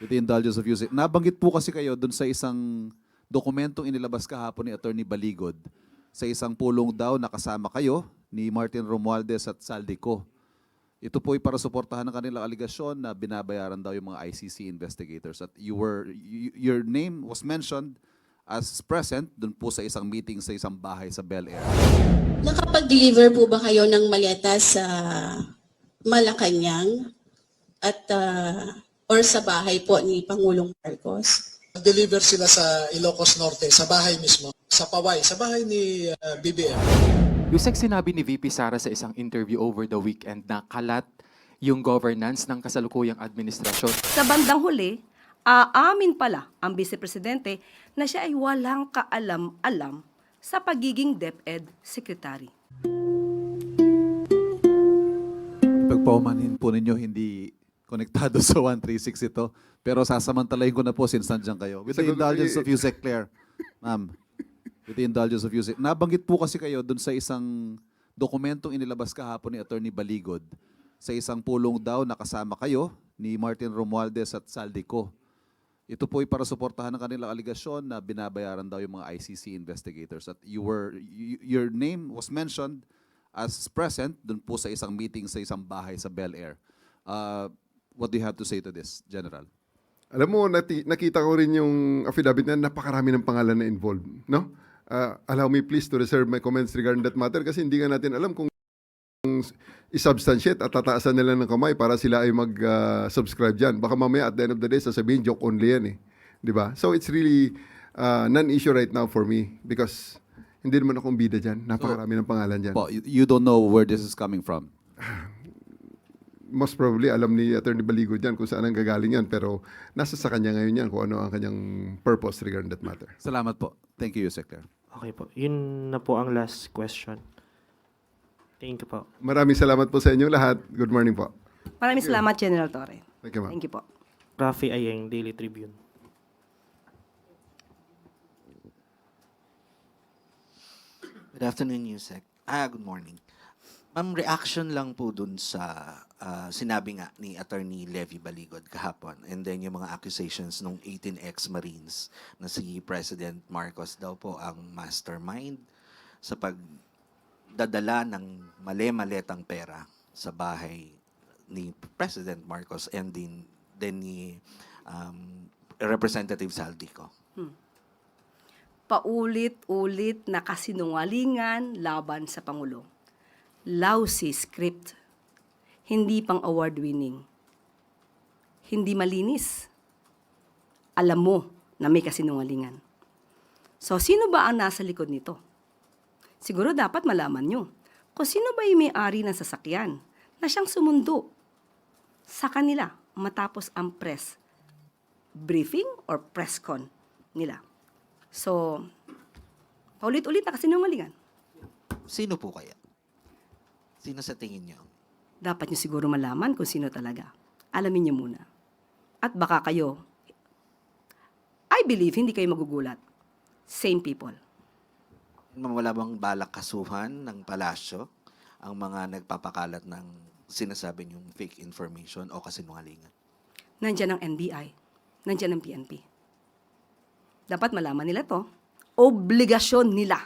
With the indulgence of Yusek. Nabanggit po kasi kayo dun sa isang dokumentong inilabas kahapon ni Attorney Baligod. Sa isang pulong daw nakasama kayo ni Martin Romualdez at Saldico. Ito po ay para suportahan ng kanilang aligasyon na binabayaran daw yung mga ICC investigators. At your name was mentioned as present dun po sa isang meeting sa isang bahay sa Bel Air. Nakapag-deliver po ba kayo ng maleta sa Malacanang at or sa bahay po ni Pangulong Marcos? Deliver sila sa Ilocos Norte, sa bahay mismo, sa Paway, sa bahay ni BBM. Yusek, sinabi ni VP Sara sa isang interview over the weekend na kalat yung governance ng kasalukuyang administrasyon. Sa bandang huli, aamin pala ang Vice Presidente na siya ay walang kaalam-alam sa pagiging DepEd Secretary. Pagpaumanhin po ninyo, hindi konektado sa 136 ito. Pero sasamantalahin ko na po since nandiyan kayo. With the indulgence of Yusek Claire, ma'am. With the indulgence of Yusek. Nabanggit po kasi kayo dun sa isang dokumentong inilabas kahapon ni Attorney Baligod. Sa isang pulong daw nakasama kayo ni Martin Romualdez at Saldico. Ito po ay para suportahan ng kanilang aligasyon na binabayaran daw yung mga ICC investigators. At your name was mentioned as present dun po sa isang meeting sa isang bahay sa Bel Air. What do you have to say to this, General? Alam mo, nakita ko rin yung affidavit na napakarami ng pangalan na involved, no? Allow me please to reserve my comments regarding that matter kasi hindi nga natin alam kung isubstantiate at tataasan nila ng kamay para sila ay mag-subscribe dyan. Baka mamaya at the end of the day sasabihin joke only yan eh. Di ba? So it's really non-issue right now for me because hindi naman akong bida dyan. Napakarami ng pangalan dyan. Po, you don't know where this is coming from. Most probably alam ni Attorney Baligod yan kung saan ang gagaling yan pero nasa sa kanya ngayon yan kung ano ang kanyang purpose regarding that matter. Salamat po. Thank you, Yusek Claire. Okay po. Yun na po ang last question. Thank you po. Maraming salamat po sa inyong lahat. Good morning po. Maraming salamat, General Torre. Thank you, ma'am. Thank you po. Rafi Ayeng, Daily Tribune. Good afternoon, Yusek. Good morning. Ma'am, reaction lang po dun sa sinabi nga ni Attorney Levy Baligod kahapon and then yung mga accusations ng 18 ex-Marines na si President Marcos daw po ang mastermind sa pagdadala ng mali-maletang pera sa bahay ni President Marcos and din ni Representative Saldico. Paulit-ulit na kasinungalingan laban sa Pangulo. Lousy script. Hindi pang award-winning. Hindi malinis. Alam mo na may kasinungalingan. So, sino ba ang nasa likod nito? Siguro dapat malaman nyo kung sino ba yung may-ari ng sasakyan na siyang sumundo sa kanila matapos ang press briefing or press con nila. So, paulit-ulit na kasinungalingan. Sino po kaya? Sino sa tingin niyo? Dapat nyo siguro malaman kung sino talaga. Alamin nyo muna. At baka kayo, I believe, hindi kayo magugulat. Same people. Wala bang balak kasuhan ng palasyo ang mga nagpapakalat ng sinasabi niyong fake information o kasinungalingan? Nandyan ang NBI. Nandyan ang PNP. Dapat malaman nila to. Obligasyon nila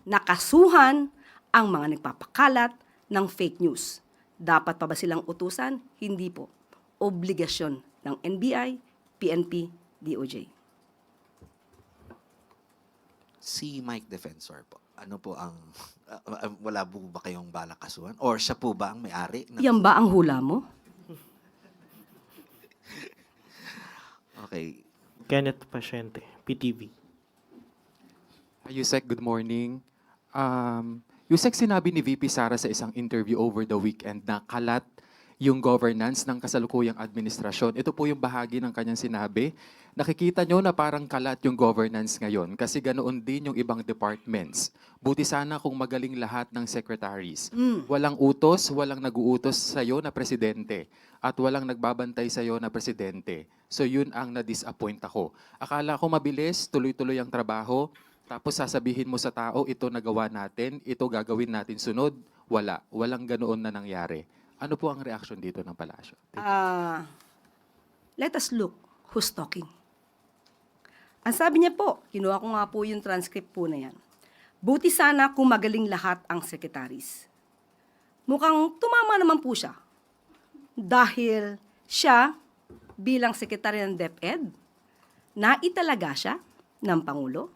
na kasuhan ang mga nagpapakalat ng fake news. Dapat pa ba silang utusan? Hindi po. Obligasyon ng NBI, PNP, DOJ. Si Mike Defensor po. Ano po ang wala po ba kayong balak kasuhan or siya po ba ang may-ari? Yan ba ang hula mo? Okay. Kenneth Pasyente, PTV. Yusek, good morning. Yusek, sinabi ni VP Sara sa isang interview over the weekend na kalat yung governance ng kasalukuyang administrasyon. Ito po yung bahagi ng kanyang sinabi. Nakikita nyo na parang kalat yung governance ngayon kasi ganoon din yung ibang departments. Buti sana kung magaling lahat ng secretaries. Walang utos, walang nag-uutos sa'yo na presidente at walang nagbabantay sa'yo na presidente. So yun ang na-disappoint ako. Akala ko mabilis, tuloy-tuloy ang trabaho, tapos sasabihin mo sa tao, ito nagawa natin, ito gagawin natin sunod. Wala. Walang ganoon na nangyari. Ano po ang reaction dito ng palasyo? Let us look who's talking. Ang sabi niya po, kinuha ko nga po yung transcript po na yan. Buti sana kung magaling lahat ang secretaries. Mukhang tumama naman po siya. Dahil siya, bilang sekretary ng DepEd, naitalaga siya ng Pangulo.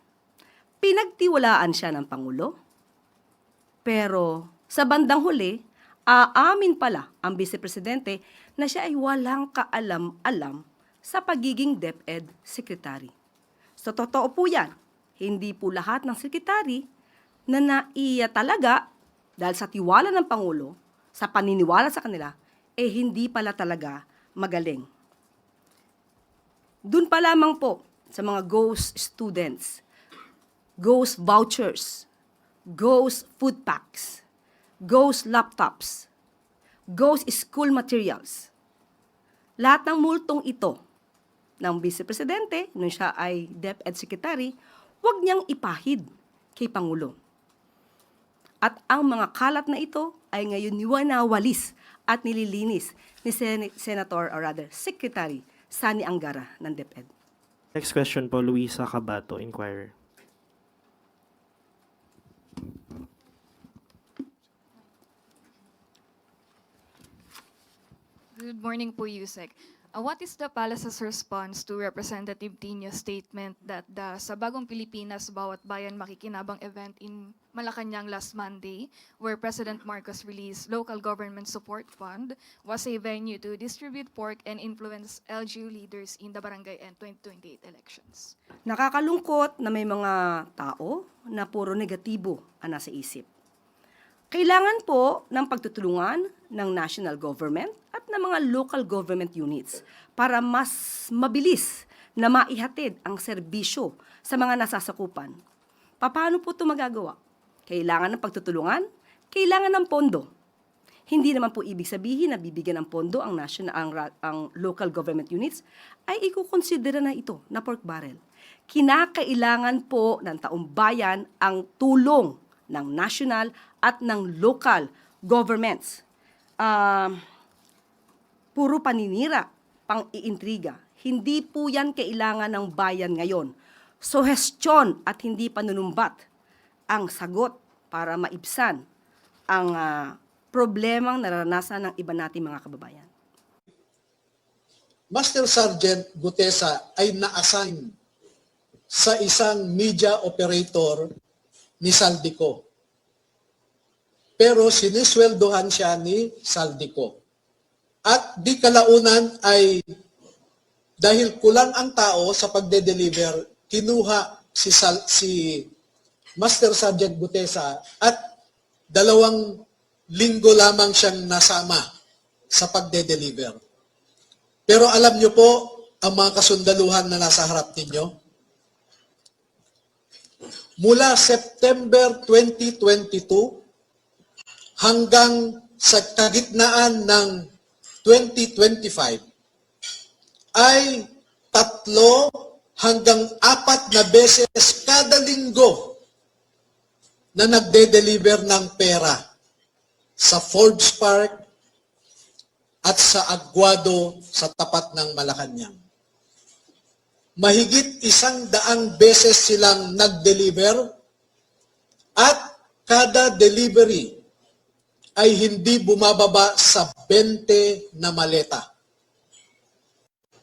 Pinagtiwalaan siya ng Pangulo. Pero sa bandang huli, aamin pala ang Vice Presidente na siya ay walang kaalam-alam sa pagiging DepEd Secretary. So, totoo po yan. Hindi po lahat ng sekretary na naiya talaga dahil sa tiwala ng Pangulo, sa paniniwala sa kanila, hindi pala talaga magaling. Doon pa lamang po sa mga ghost students, ghost vouchers, ghost food packs, ghost laptops, ghost school materials. Lahat ng multong ito ng Vice Presidente, nung siya ay DepEd Secretary, huwag niyang ipahid kay Pangulo. At ang mga kalat na ito ay ngayon niwanawalis at nililinis ni Senator, or rather, Secretary Sani Angara ng DepEd. Next question po, Luisa Cabato, Inquirer. Good morning po, Yusek. What is the Palace's response to Representative Tino's statement that sa Bagong Pilipinas, Bawat Bayan Makikinabang event in Malacanang last Monday, where President Marcos released local government support fund, was a venue to distribute pork and influence LGU leaders in the barangay and 2028 elections? Nakakalungkot na may mga tao na puro negatibo ang nasa isip. Kailangan po ng pagtutulungan ng national government at ng mga local government units para mas mabilis na maihatid ang serbisyo sa mga nasasakupan. Paano po ito magagawa? Kailangan ng pagtutulungan, kailangan ng pondo. Hindi naman po ibig sabihin na bibigyan ng pondo ang local government units, ay ikukonsidera na ito na pork barrel. Kinakailangan po ng taong bayan ang tulong ng national at ng local governments. Puro paninira, pang-iintriga. Hindi po yan kailangan ng bayan ngayon. Suhestyon at hindi panunumbat ang sagot para maibsan ang problemang naranasan ng iba nating mga kababayan. Master Sergeant Gutesa ay na-assign sa isang media operator ni Saldico. Pero sinisweldohan siya ni Saldico. At di kalaunan ay dahil kulang ang tao sa pagde-deliver, kinuha si Master Sergeant Gutesa at 2 linggo lamang siyang nasama sa pagde-deliver. Pero alam niyo po ang mga kasundaluhan na nasa harap ninyo? Mula September 2022 hanggang sa kagitnaan ng 2025 ay 3 hanggang 4 na beses kada linggo na nagde-deliver ng pera sa Forbes Park at sa Aguado sa tapat ng Malacanang. Mahigit 100 beses silang nag-deliver at kada delivery ay hindi bumababa sa 20 na maleta.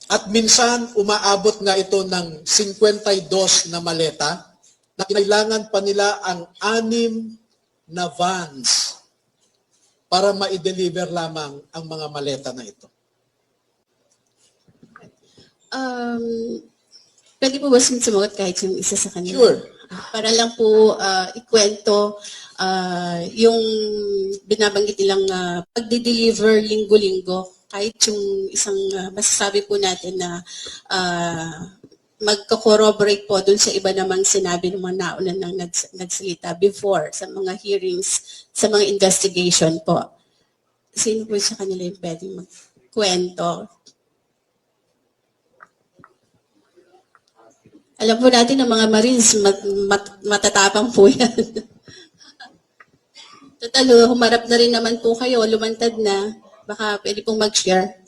At minsan umaabot nga ito ng 52 na maleta na kailangan pa nila ang 6 na vans para ma-deliver lamang ang mga maleta na ito. Pwede po ba sumagot kahit yung isa sa kanila? Sure. Para lang po ikwento yung binabanggit nilang pagde-deliver linggo-linggo, kahit yung isang masasabi po natin na magko-corroborate po dun sa iba namang sinabi ng mga nauna nang nagsalita before sa mga hearings, sa mga investigation po. Sino po sa kanila yung pwedeng magkwento? Alam po natin ng mga Marines, matatapang po yan. Total, humarap na rin naman po kayo, lumantad na. Baka pwede pong mag-share.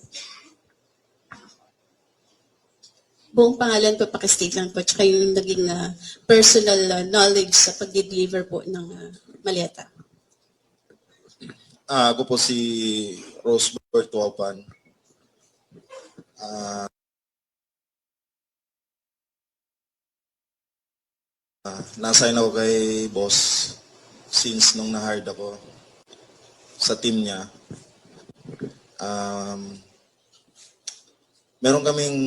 Buong pangalan po, pakistate lang po, tsaka yung naging personal knowledge sa pag-deliver po ng maleta. Ako po si Rosebert Tuapan. Na-assign ako kay boss since nung na-hired ako sa team niya. Meron kaming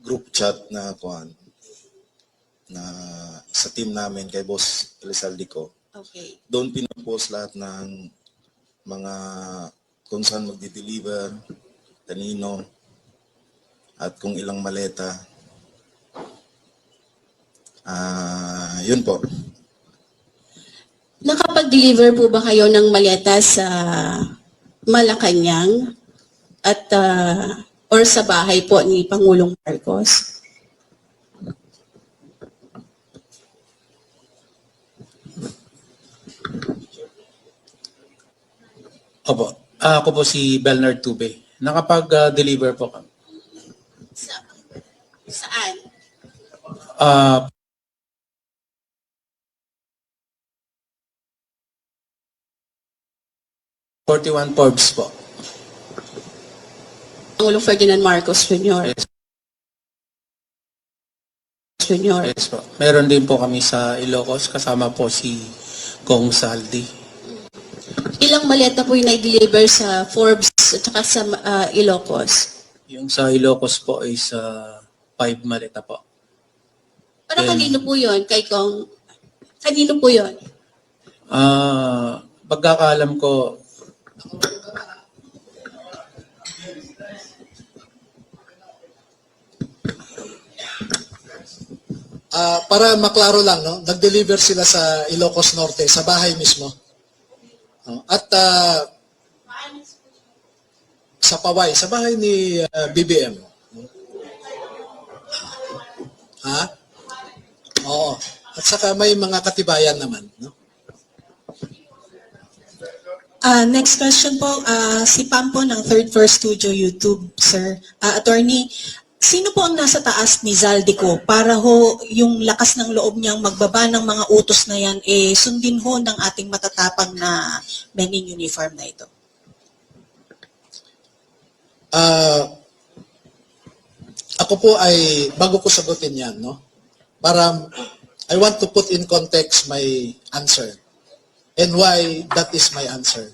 group chat na na sa team namin kay boss Elizalde ko. Okay. Doon pinopost lahat ng mga kung saan magdi-deliver, kanino, at kung ilang maleta. Yun po. Nakapag-deliver po ba kayo ng maleta sa Malacanang at or sa bahay po ni Pangulong Marcos? Opo. Ako po si Belnard Tube. Nakapag-deliver po kami. Saan? Ah, uh, 41 Forbes po. Pangulong Ferdinand Marcos Jr. Yes. Jr. Yes po. Meron din po kami sa Ilocos kasama po si Kong Saldi. Ilang maleta po yung na-deliver sa Forbes at saka sa Ilocos? Yung sa Ilocos po ay sa 5 maleta po. Para Then- kanino po yun? Kay Kong? Kanino po yun? Pagkakaalam ko, Para maklaro lang, no? Nag-deliver sila sa Ilocos Norte, sa bahay mismo. At sa Paway, sa bahay ni BBM. Ha? Oo. At saka may mga katibayan naman, no? Next question po, si Pampo ng Third First Studio YouTube, sir. Attorney, sino po ang nasa taas ni Zaldico para ho yung lakas ng loob niyang magbaba ng mga utos na yan, sundin ho ng ating matatapang na men in uniform na ito? Ako po ay, bago ko sagutin yan, no? I want to put in context my answer and why that is my answer.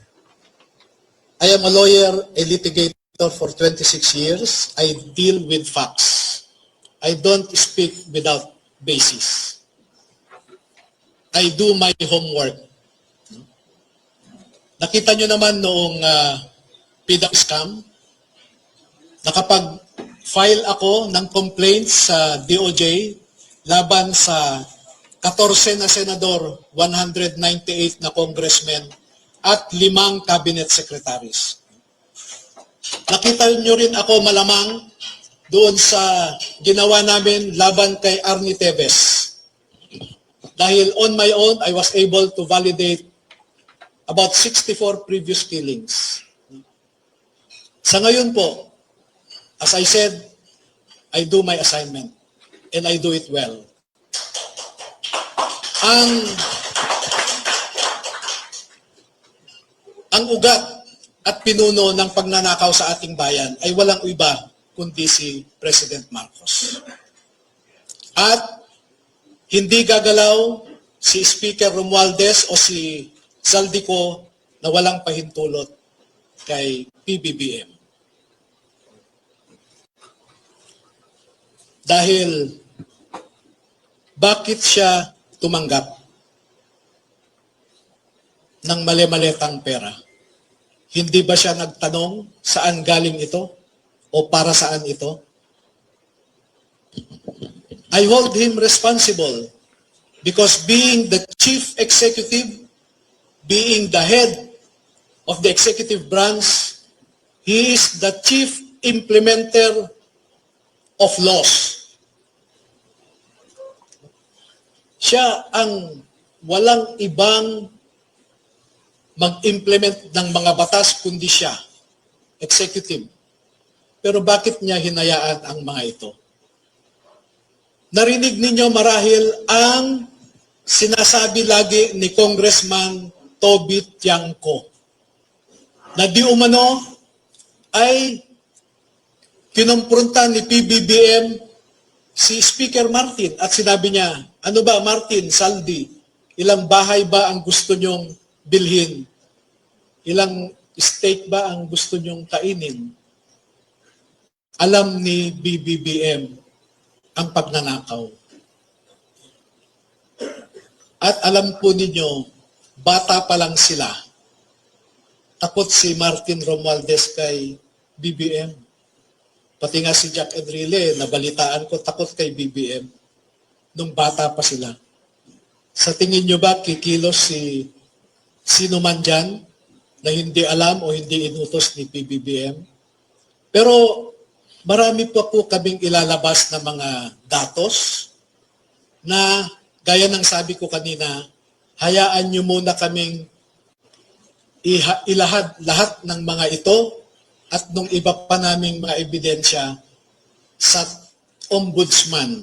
I am a lawyer, a litigator for 26 years. I deal with facts. I don't speak without basis. I do my homework. Nakita nyo naman noong PDAC scam, nakapag-file ako ng complaints sa DOJ laban sa 14 na senador, 198 na congressmen, at 5 cabinet secretaries. Nakita nyo rin ako malamang doon sa ginawa namin laban kay Arnie Tevez. Dahil on my own, I was able to validate about 64 previous killings. Sa ngayon po, as I said, I do my assignment and I do it well. Ang ugat at pinuno ng pagnanakaw sa ating bayan ay walang iba kundi si President Marcos. At hindi gagalaw si Speaker Romualdez o si Zaldico na walang pahintulot kay PBBM. Dahil bakit siya tumanggap ng mali-maletang pera? Hindi ba siya nagtanong saan galing ito o para saan ito? I hold him responsible because being the chief executive, being the head of the executive branch, he is the chief implementer of laws. Siya ang walang ibang mag-implement ng mga batas kundi siya, executive. pero bakit niya hinayaan ang mga ito? Narinig ninyo marahil ang sinasabi lagi ni Congressman Toby Tiangco na di umano ay kinumpronta ni PBBM si Speaker Martin at sinabi niya, ano ba Martin, Saldi, ilang bahay ba ang gusto nyong bilhin? Ilang steak ba ang gusto nyong kainin? Alam ni BBBM ang pagnanakaw. At alam po ninyo, bata pa lang sila. Takot si Martin Romualdez kay BBM. Pati nga si Jack Enrile, nabalitaan ko, takot kay BBM. Nung bata pa sila. Sa tingin nyo ba, kikilos si sino man dyan na hindi alam o hindi inutos ni PBBM? Pero marami pa po kaming ilalabas na mga datos na gaya ng sabi ko kanina, hayaan nyo muna kaming ilahad lahat ng mga ito at nung iba pa naming mga ebidensya sa ombudsman